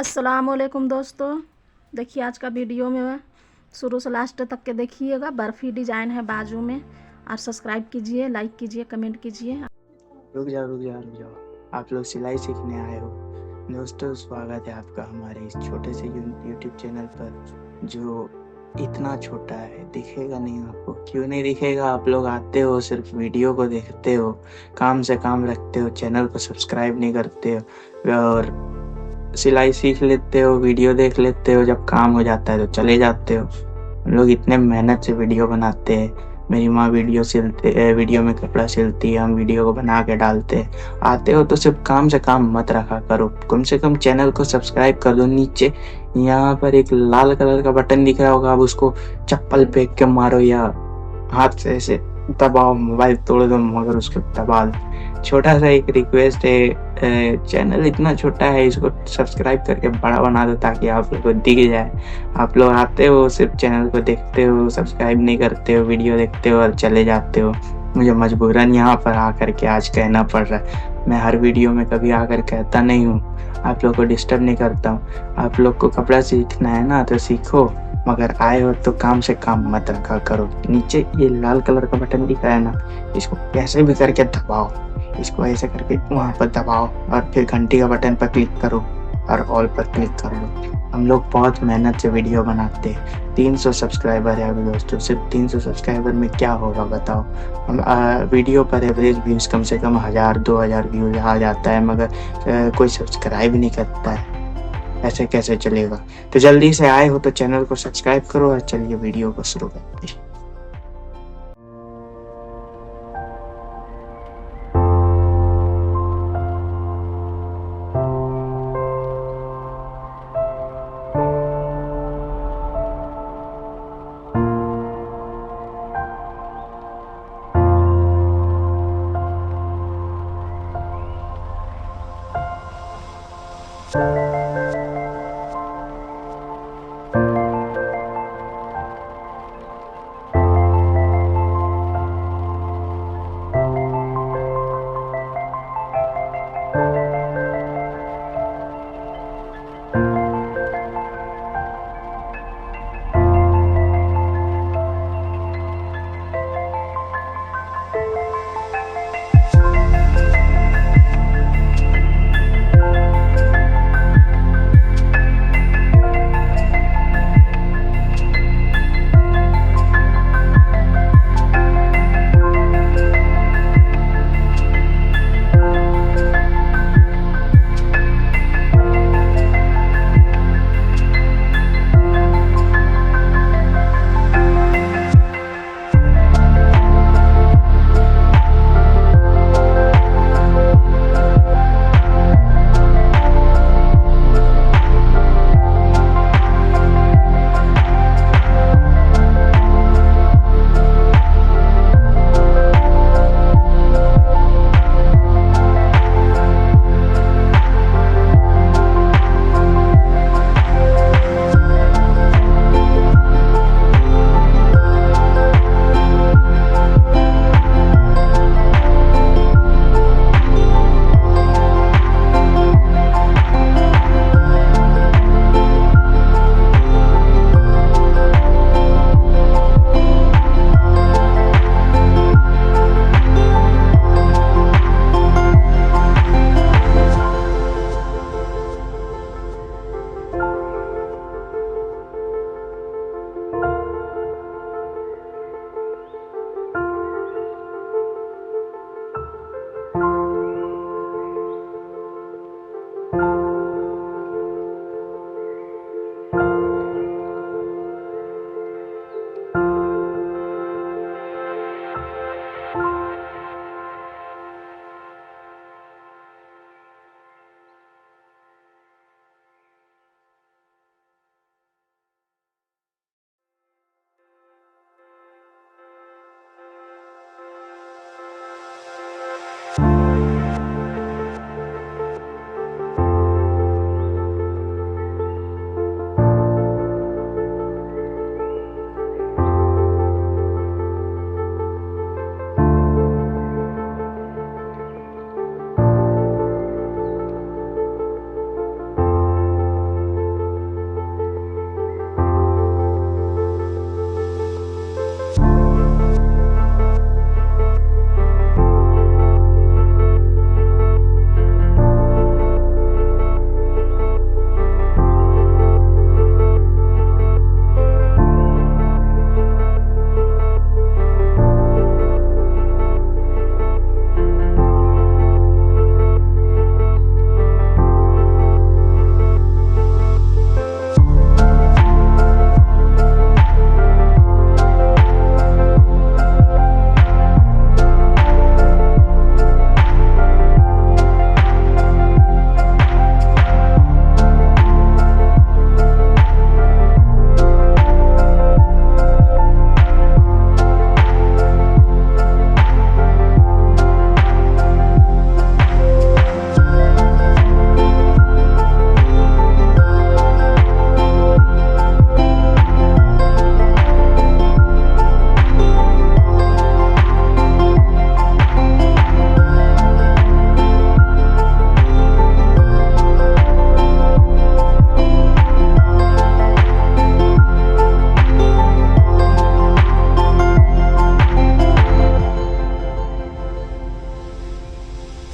अस्सलामुअलैकुम दोस्तों। देखिए आज का वीडियो में शुरू से लास्ट तक के देखिएगा। बर्फ़ी डिज़ाइन है बाजू में। और सब्सक्राइब कीजिए, लाइक कीजिए, कमेंट कीजिए। रुक जाओ। आप लोग सिलाई सीखने आए हो। दोस्तों स्वागत है आपका हमारे इस छोटे से यूट्यूब चैनल पर जो इतना छोटा है। दिखेगा नहीं आपको, क्यों नहीं दिखेगा? आप लोग आते हो सिर्फ वीडियो को देखते हो, काम से काम रखते हो, चैनल को सब्सक्राइब नहीं करते हो और सिलाई सीख लेते हो, वीडियो देख लेते हो, जब काम हो जाता है तो चले जाते हो। हम लोग इतने मेहनत से वीडियो बनाते हैं। मेरी माँ वीडियो में कपड़ा सिलती है, हम वीडियो को बना के डालते हैं। आते हो तो सिर्फ काम से काम मत रखा करो, कम से कम चैनल को सब्सक्राइब कर दो। नीचे यहाँ पर एक लाल कलर का बटन दिख रहा होगा, आप उसको चप्पल फेंक के मारो या हाथ से ऐसे दबाओ, मोबाइल तोड़ दो मगर उसको दबा दो। छोटा सा एक रिक्वेस्ट है, चैनल इतना छोटा है, इसको सब्सक्राइब करके बड़ा बना दो ताकि आप लोग को दिख जाए। आप लोग आते हो सिर्फ चैनल को देखते हो, सब्सक्राइब नहीं करते हो, वीडियो देखते हो और चले जाते हो। मुझे मजबूरन यहाँ पर आकर के आज कहना पड़ रहा है। मैं हर वीडियो में कभी आकर कहता नहीं हूँ, आप लोग को डिस्टर्ब नहीं करता हूँ। आप लोग को कपड़ा सीखना है ना तो सीखो, मगर आए हो तो काम से काम मत रखा करो। नीचे ये लाल कलर का बटन दिख रहा है ना, इसको कैसे भी करके दबाओ, इसको ऐसे करके वहाँ पर दबाओ और फिर घंटी का बटन पर क्लिक करो और ऑल पर क्लिक कर लो। हम लोग बहुत मेहनत से वीडियो बनाते हैं। 300 सब्सक्राइबर है अभी दोस्तों। सिर्फ 300 सब्सक्राइबर में क्या होगा बताओ? हम वीडियो पर एवरेज व्यूज़ कम से कम 1000-2000 व्यूज़ आ जाता है, मगर कोई सब्सक्राइब नहीं करता है। ऐसे कैसे चलेगा? तो जल्दी से आए हो तो चैनल को सब्सक्राइब करो और चलिए वीडियो को शुरू करते हैं।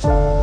है।